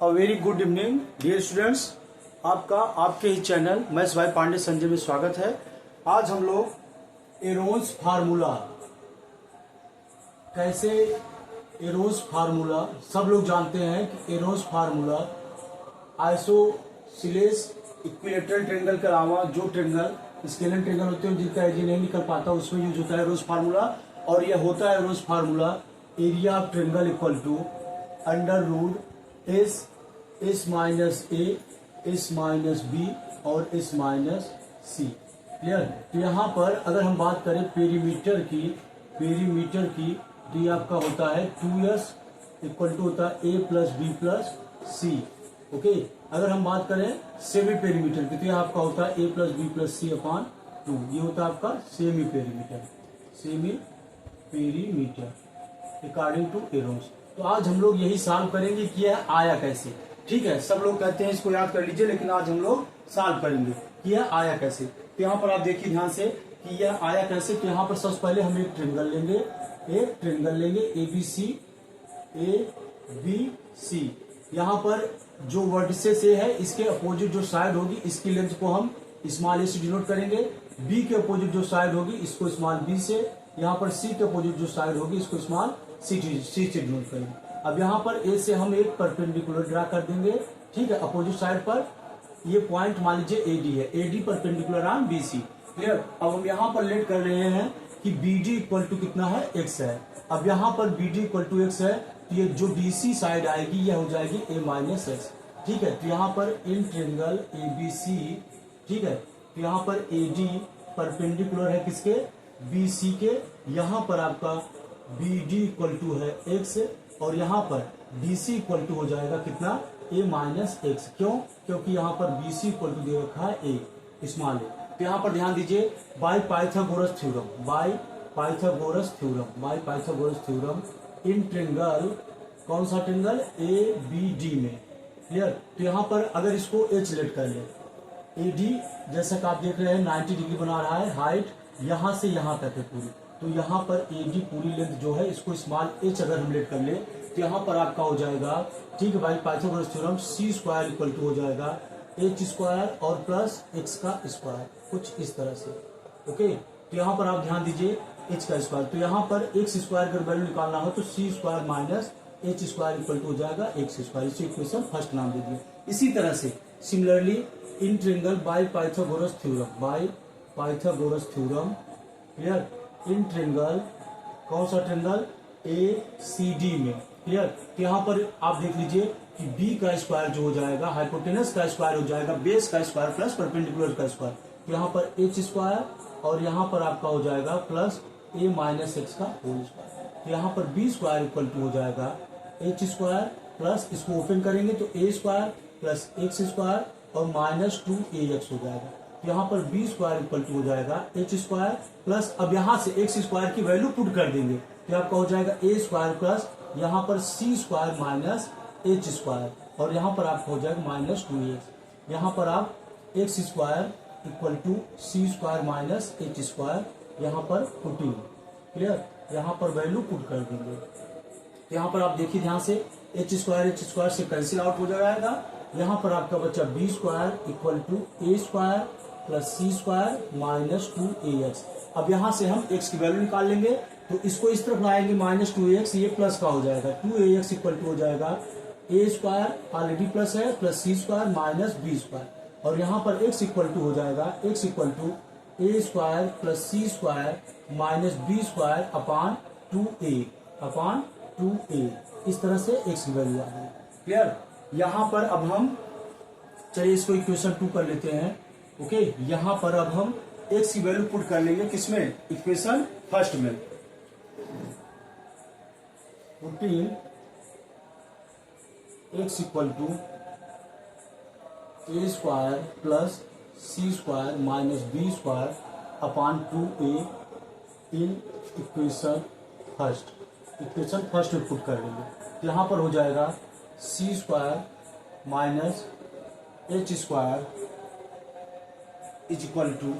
अ very good evening dear students. आपका आपके ही channel Mahesh भाई पांडे संजय में स्वागत है। आज हम लोग एरोस फार्मूला कैसे एरोस फार्मूला सब लोग जानते हैं कि arrows formula isosceles equilateral triangle के अलावा जो ट्रायंगल स्केलर ट्रायंगल होते हैं जिनका एरिया नहीं निकल पाता उसमें यूज होता है एरोस फार्मूला। और यह होता है Heron's formula area of triangle equal to under root S minus A S minus b और एस माइनस सी। क्लियर। तो यहाँ पर अगर हम बात करें पेरीमीटर की तो ये आपका होता है 2s इक्वल टू होता है a plus B plus c. Okay. अगर हम बात करें सेमी पेरीमीटर की तो ये आपका होता है a plus B plus c upon 2। ये होता है आपका semi perimeter according to Heron's. तो आज हम लोग यही सॉल्व करेंगे कि यह आया कैसे। ठीक है, सब लोग कहते हैं इसको याद कर लीजिए, लेकिन आज हम लोग सॉल्व करेंगे कि यह आया कैसे। तो यहाँ पर आप देखिए ध्यान से कि यह आया कैसे। तो यहाँ पर सबसे पहले हम एक ट्रायंगल लेंगे ए बी सी। यहाँ पर जो वर्टिसेस ए है इसके अपोजिट जो साइड होगी इसकी लेंथ को हम स्मॉल ए से डिनोट करेंगे। बी के अपोजिट जो साइड होगी इसको स्मॉल बी से। यहाँ पर सी के अपोजिट जो साइड होगी इसको स्मॉल सी से डिनोट करेंगे। अब यहाँ पर ए से हम एक परपेंडिकुलर ड्रा कर देंगे। ठीक है, अपोजिट साइड पर ये पॉइंट मान लीजिए एडी है, AD perpendicular on B C. Clear. अब हम यहाँ पर लेट कर रहे हैं कि बी डी इक्वल टू कितना है एक्स है। अब यहाँ पर B D equal to x है तो ये जो डी सी साइड आएगी यह हो जाएगी ए माइनस एक्स। ठीक है, तो यहाँ पर in triangle A B C. ठीक है, तो यहाँ पर ए डी परपेंडिकुलर है किसके बी सी के। यहाँ पर आपका बी डी इक्वल टू है एक्स और यहाँ पर बी सी इक्वल टू हो जाएगा कितना ए माइनस एक्स। क्यों? क्योंकि यहाँ पर बी सी इक्वल टू दे रखा है ए स्मॉल ए। तो यहाँ पर ध्यान दीजिए bye Pythagoras theorem in triangle, कौन सा ट्रायंगल ए बी डी में। क्लियर। तो यहाँ पर अगर इसको एच लेट कर ले, ए डी जैसा कि आप देख रहे हैं 90 डिग्री बना रहा है, हाइट यहाँ से यहाँ तक है पूरी। तो यहाँ पर ए डी पूरी लेंथ जो है इसको स्मॉल एच अगर हम लेट कर ले तो यहाँ पर आपका हो जाएगा, ठीक है भाई, Pythagoras theorem c square equal to हो जाएगा एच स्क्वायर और प्लस एक्स का स्क्वायर, कुछ इस तरह से। ओके। तो यहाँ पर आप ध्यान दीजिए एच का स्क्वायर, तो यहाँ पर एक्स स्क्वायर का वैल्यू निकालना हो तो C square minus H square equal to हो जाएगा एक्स स्क्वायर। इसी इक्वेशन फर्स्ट नाम दे दिए। इसी तरह से similarly in triangle by Pythagoras theorem clear, in triangle, कौन सा ट्रायंगल ए सी डी में। क्लियर। तो यहाँ पर आप देख लीजिए कि बी का स्क्वायर जो हो जाएगा हाइपोटेनस का स्क्वायर हो जाएगा बेस का स्क्वायर प्लस परपेंडिकुलर का स्क्वायर। तो यहाँ पर एच स्क्वायर और यहाँ पर आपका हो जाएगा प्लस ए माइनस एक्स का होल स्क्वायर। तो यहाँ पर बी स्क्वायर इक्वल टू हो जाएगा एच स्क्वायर प्लस, इसको ओपन करेंगे तो ए स्क्वायर प्लस एक्स स्क्वायर और माइनस 2ax हो जाएगा। तो यहाँ पर बी स्क्वायर इक्वल टू हो जाएगा एच स्क्वायर प्लस, अब यहाँ से एक्स स्क्वायर की वैल्यू पुट कर देंगे तो आपका हो जाएगा ए स्क्वायर प्लस यहाँ पर सी स्क्वायर माइनस एच स्क्वायर और यहाँ पर आपका हो जाएगा माइनस 2ax। यहाँ पर आप x square equal to c square minus H square यहाँ पर पुटिंग। क्लियर। यहाँ पर वैल्यू पुट कर देंगे। यहाँ पर आप देखिए ध्यान से एच स्क्वायर से कैंसिल आउट हो जाएगा। यहाँ पर आपका बच्चा b square equal to A square plus C square minus 2ax। अब यहाँ से हम x की वैल्यू निकाल लेंगे तो इसको इस तरफ लाएंगे माइनस 2ax, ये प्लस का हो जाएगा 2ax इक्वल टू हो जाएगा ए स्क्वायर ऑलरेडी प्लस है प्लस सी स्क्वायर माइनस बी स्क्वायर और यहाँ पर x इक्वल टू हो जाएगा x equal to A square plus C square minus B square upon 2a। इस तरह से x की वैल्यू आ गई। क्लियर। यहाँ पर अब हम चलिए इसको इक्वेशन 2 कर लेते हैं। ओके। यहाँ पर अब हम x की वैल्यू पुट कर लेंगे किसमें, इक्वेशन फर्स्ट में। Putting x equal to A square plus C square minus B square upon 2a in equation first में पुट कर देंगे तो यहाँ पर हो जाएगा C square minus H square is equal to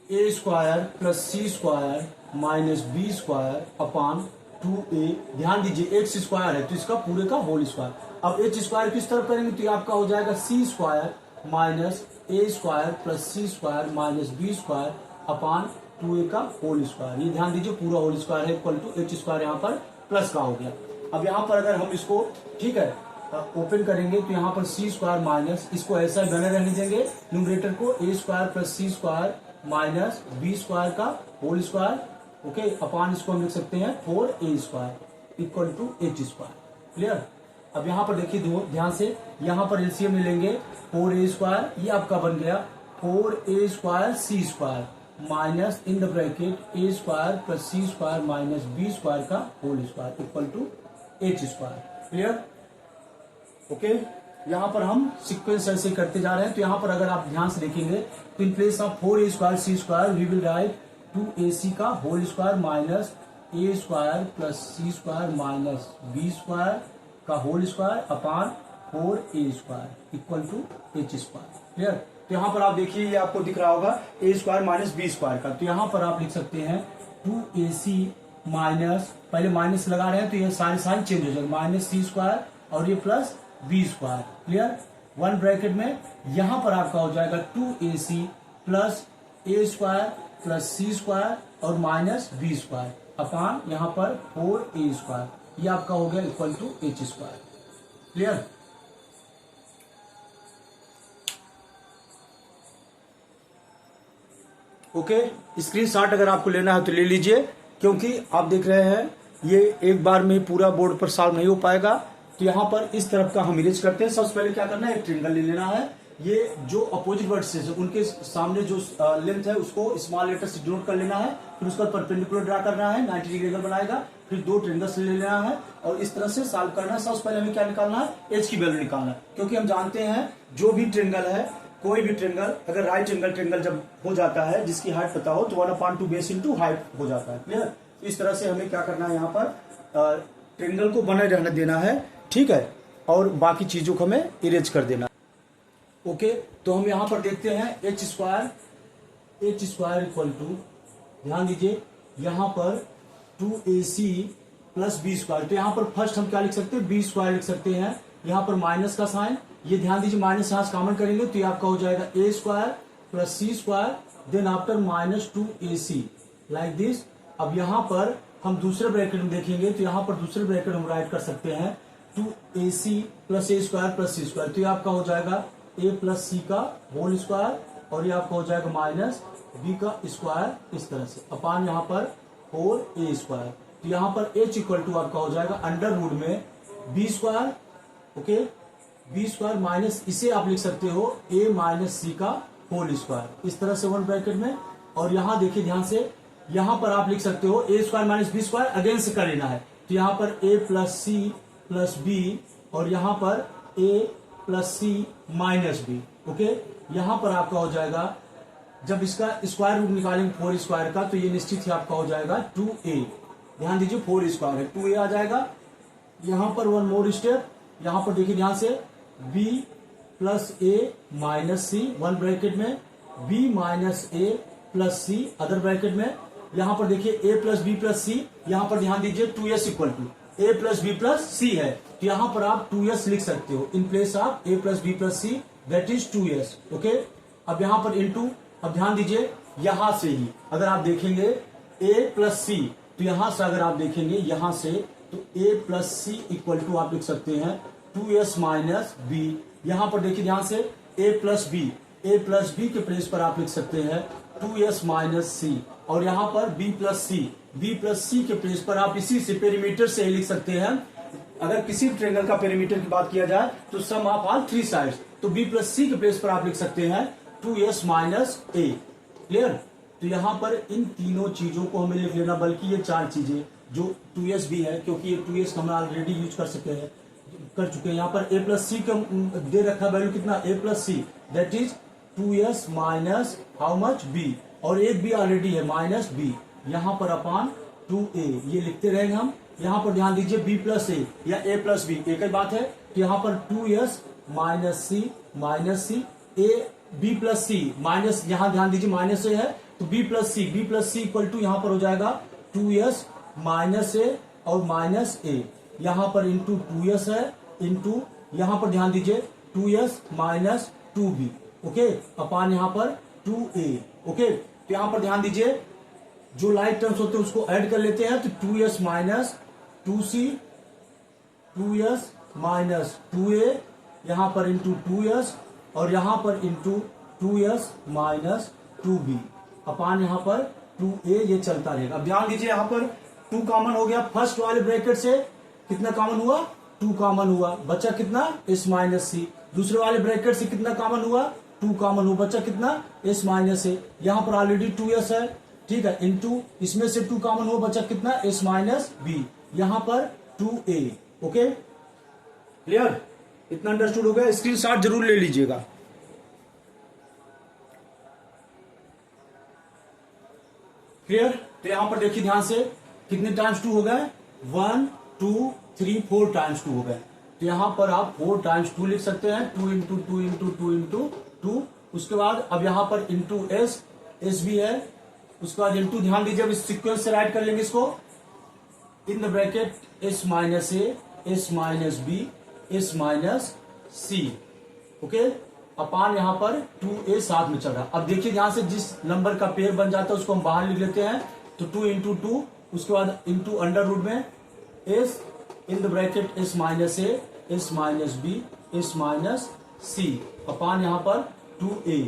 A square plus C square minus B square upon 2a, ध्यान दीजिए एक्स स्क्वायर है तो इसका पूरे का होल स्क्वायर। अब एच स्क्वायर किस तरफ करेंगे तो ये आपका हो जाएगा सी स्क्वायर माइनस ए स्क्वायर प्लस सी square minus B square upon 2a का होल स्क्वायर। ये ध्यान दीजिए पूरा होल स्क्वायर है इक्वल टू एच स्क्वायर यहाँ पर प्लस का हो गया। अब यहाँ पर अगर हम इसको ठीक है ओपन करेंगे तो यहाँ पर सी स्क्वायर माइनस, इसको ऐसा बने रहने देंगे न्यूमरेटर को, a square plus C square minus B square का होल स्क्वायर ओके अपान इसको हम लिख सकते हैं 4a square equal to H square. Clear. अब यहाँ पर देखिए ध्यान से, यहाँ पर एलसीएम ले लेंगे 4a स्क्वायर, ये आपका बन गया 4a square C square minus in the bracket A square plus C square minus B square का whole square equal to H square. Clear. Okay यहाँ पर हम सीक्वेंस ऐसे करते जा रहे हैं। तो यहाँ पर अगर आप ध्यान से देखेंगे तो in place of 4a square C square we will write 2ac का होल स्क्वायर माइनस ए स्क्वायर प्लस सी स्क्वायर माइनस बी स्क्वायर का whole square upon 4a square equal to H square. Clear. तो यहाँ पर आप देखिए ये आपको दिख रहा होगा ए स्क्वायर माइनस बी स्क्वायर का, तो यहाँ पर आप लिख सकते हैं 2ac माइनस, पहले माइनस लगा रहे हैं तो ये सारे साइन चेंज हो जाएगा, माइनस सी स्क्वायर और ये plus b square. Clear. One bracket में यहां पर आपका हो जाएगा 2ac plus a square plus C square और माइनस बी स्क्वायर अपान यहां पर 4a स्क्वायर, ये आपका हो गया equal to H square. Clear. Okay screenshot अगर आपको लेना है तो ले लीजिए, क्योंकि आप देख रहे हैं ये एक बार में पूरा बोर्ड पर सॉल्व नहीं हो पाएगा। तो यहाँ पर इस तरफ का हम इरेज करते हैं। सबसे पहले क्या करना है, एक ट्रिंगल ले लेना है। ये जो अपोजिट वर्टिसेस है उनके सामने जो लेंथ है उसको स्मॉल लेटर से डिनोट कर लेना है, फिर उसका परपेंडिकुलर ड्रा करना है, 90 डिग्री एंगल बनाएगा, फिर दो ट्रिंगल्स ले लेना है और इस तरह से सॉल्व करना है। सबसे पहले हमें क्या निकालना है, एच की वैल्यू निकालना है, क्योंकि हम जानते हैं जो भी ट्रिंगल है, कोई भी ट्रिंगल अगर राइट एंगल ट्रिंगल जब हो जाता है जिसकी हाइट पता हो तो 1/2 बेस इंटू हाइट हो जाता है। क्लियर। इस तरह से हमें क्या करना है, यहाँ पर ट्रिंगल को बने रहने देना है, ठीक है, और बाकी चीजों को हमें इरेज कर देना। ओके तो हम यहां पर देखते हैं एच स्क्वायर इक्वल टू, ध्यान दीजिए यहां पर 2ac प्लस बी स्क्वायर, तो यहां पर फर्स्ट हम क्या लिख सकते हैं, बी स्क्वायर लिख सकते हैं। यहां पर माइनस का साइन, ये ध्यान दीजिए माइनस यहां से कॉमन करेंगे तो ये आपका हो जाएगा ए square plus C square then after minus 2ac like this. अब यहां पर हम दूसरे ब्रैकेट में देखेंगे तो यहां पर दूसरे ब्रैकेट हम राइट कर सकते हैं 2ac plus a square plus C square, तो ये आपका हो जाएगा a प्लस सी का होल स्क्वायर और ये आपका हो जाएगा माइनस b का स्क्वायर इस तरह से अपान यहाँ पर 4a स्क्वायर। तो यहाँ पर h इक्वल टू आपका हो जाएगा अंडर रूट में b square, okay b square minus इसे आप लिख सकते हो a माइनस सी का होल स्क्वायर इस तरह से वन ब्रैकेट में। और यहाँ देखिए ध्यान से, यहाँ पर आप लिख सकते हो a square minus B square again से कर लेना है, तो यहाँ पर a plus c plus b और यहाँ पर a plus c minus b. Okay यहाँ पर आपका हो जाएगा, जब इसका स्क्वायर रूट निकालेंगे 4 स्क्वायर का तो ये निश्चित ही आपका हो जाएगा 2a। ध्यान दीजिए 4 स्क्वायर है 2a आ जाएगा। यहाँ पर वन मोर स्टेप, यहाँ पर देखिए ध्यान से b plus a minus C one bracket में, b minus a plus C other bracket में। यहाँ पर देखिए a plus B plus C, यहाँ पर ध्यान दीजिए 2s equal to a plus B plus C है, तो यहाँ पर आप 2s लिख सकते हो in place of a plus B plus C that is 2s। Okay अब यहाँ पर इनटू, अब ध्यान दीजिए यहां से ही अगर आप देखेंगे a प्लस सी, तो यहां से अगर आप देखेंगे यहां से तो a plus c equal to आप लिख सकते हैं 2s माइनस बी। यहां पर देखिए ध्यान से a प्लस बी के प्लेस पर आप लिख सकते हैं 2s माइनस सी और यहाँ पर b प्लस सी के प्लेस पर आप इसी से पेरीमीटर से लिख सकते हैं। अगर किसी ट्रायंगल का पेरीमीटर की बात किया जाए तो सम ऑफ ऑल थ्री साइड्स, तो b प्लस सी के प्लेस पर आप लिख सकते हैं 2s माइनस ए। क्लियर। तो यहाँ पर इन तीनों चीजों को हमें लिख लेना, बल्कि ये चार चीजें जो 2s भी है, क्योंकि ये 2s हम ऑलरेडी यूज कर चुके हैं। यहाँ पर a प्लस सी का दे रखा वैल्यू कितना, a plus C that is 2s minus how much b, और एक भी ऑलरेडी है माइनस b, यहाँ पर अपान 2a, ये लिखते रहेंगे हम। यहाँ पर ध्यान दीजिए b प्लस ए या a प्लस बी एक ही बात है, तो यहाँ पर 2s minus c a b plus c minus, यहाँ ध्यान दीजिए माइनस ए है तो b plus c equal to यहाँ पर हो जाएगा 2s माइनस ए और माइनस ए, यहाँ पर इंटू 2s है, इंटू यहाँ पर ध्यान दीजिए 2s minus 2b, okay, upon यहाँ पर 2a, ओके। तो यहाँ पर ध्यान दीजिए जो लाइक टर्म्स होते हैं उसको ऐड कर लेते हैं, तो 2s minus 2c, 2s minus 2a, यहाँ पर इंटू 2s और यहाँ पर इंटू 2s माइनस 2b, अपान यहाँ पर 2a, ये चलता रहेगा। अब ध्यान दीजिए यहाँ पर 2 कॉमन हो गया, फर्स्ट वाले ब्रैकेट से कितना कॉमन हुआ, 2 कॉमन हुआ, बचा कितना s माइनस सी। दूसरे वाले ब्रैकेट से कितना कॉमन हुआ, 2 कॉमन हुआ, बचा कितना s माइनस ए। यहाँ पर ऑलरेडी 2s है, ठीक है, इंटू इसमें से 2 कॉमन हुआ, बचा कितना s माइनस बी, यहाँ पर 2a, ओके, क्लियर, इतना अंडरस्टूड हो गया। स्क्रीनशॉट जरूर ले लीजिएगा। क्लियर, तो यहां पर देखिए ध्यान से कितने टाइम्स 2 हो गए, 1 2 3 4 टाइम्स 2 हो गए। तो यहां पर आप 4 टाइम्स 2 लिख सकते हैं, 2 इंटू 2 इंटू 2 इंटू 2। उसके बाद अब यहां पर इंटू एस भी है, उसके बाद इंटू, ध्यान दीजिए अब इस सीक्वेंस से राइट कर लेंगे इसको, in the bracket S minus A, S minus B, S minus C, okay, upon यहाँ पर 2a साथ में चल रहा। अब देखिए ध्यान से जिस नंबर का पेयर बन जाता है उसको हम बाहर लिख लेते हैं, तो 2 इंटू 2, उसके बाद इंटू अंडर रूट में S in the bracket S minus A, S minus B, S minus C, upon यहाँ पर 2a,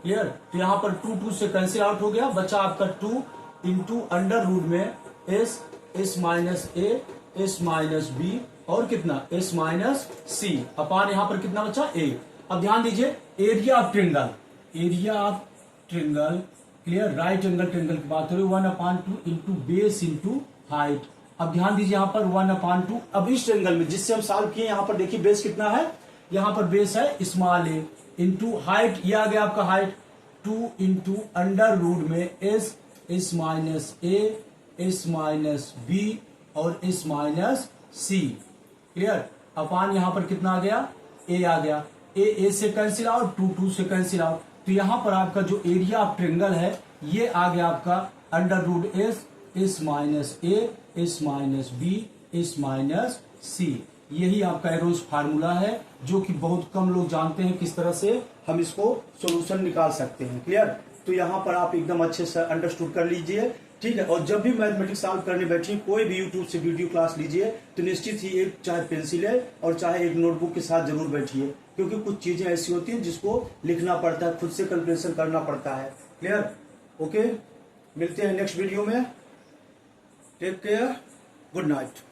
क्लियर। तो यहाँ पर 2 से कैंसिल आउट हो गया, बचा आपका 2 इंटू अंडर रूट में एस माइनस ए, एस माइनस बी और कितना एस माइनस सी, अपान यहाँ पर कितना बचा a। अब ध्यान दीजिए area of triangle, area of triangle, clear, right angle triangle की बात हो रही है, 1/2 इंटू बेस इंटू हाइट। अब ध्यान दीजिए यहाँ पर 1/2, अब इस ट्रिंगल में जिससे हम सॉल्व किए यहाँ पर देखिए बेस कितना है, यहाँ पर बेस है स्मॉल ए, इंटू हाइट, ये आ गया आपका हाइट 2 इंटू अंडर रूट में एस माइनस ए, एस माइनस बी और एस माइनस सी, क्लियर, अपान यहाँ पर कितना आ गया, ए आ गया, ए से कैंसिल आउट, 2 से कैंसिल आउट। तो यहाँ पर आपका जो एरिया ऑफ ट्रिंगल है ये आ गया आपका अंडर रूट एस माइनस ए, S minus B, S minus C. यही आपका एरोज फार्मूला है जो कि बहुत कम लोग जानते हैं किस तरह से हम इसको सोल्यूशन निकाल सकते हैं, क्लियर। तो यहाँ पर आप एकदम अच्छे से अंडरस्टूड कर लीजिए, ठीक है। और जब भी मैथमेटिक्स सॉल्व करने बैठिए, कोई भी यूट्यूब से वीडियो क्लास लीजिए तो निश्चित ही एक चाहे पेंसिल है और चाहे एक नोटबुक के साथ जरूर बैठिए, क्योंकि कुछ चीजें ऐसी होती हैं जिसको लिखना पड़ता है, खुद से कैलकुलेशन करना पड़ता है, क्लियर, ओके। मिलते हैं नेक्स्ट वीडियो में, टेक केयर, गुड नाइट।